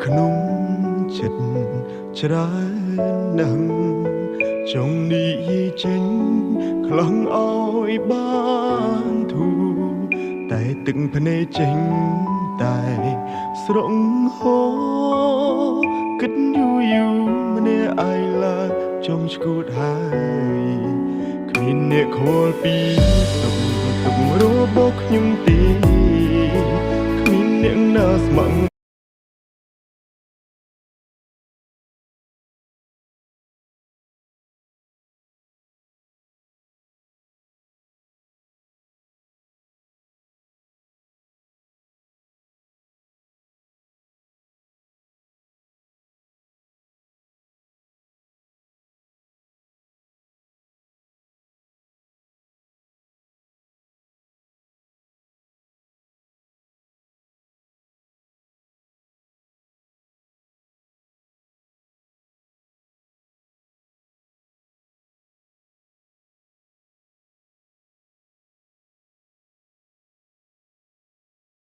ក្នុងចិត្តច្រើនណាស់ចង់និយាយចេញខ្លាំងឲ្យបានធូរតែទឹកភ្នែកចេញតែស្រង់ហូរគិតយូរម្នាក់ឯងឡើយចំឈួតហើយគ្មានអ្នកខលពីសុខទុក្ខរបស់ខ្ញុំទេគ្មានអ្នកណាស្ម័គ្រ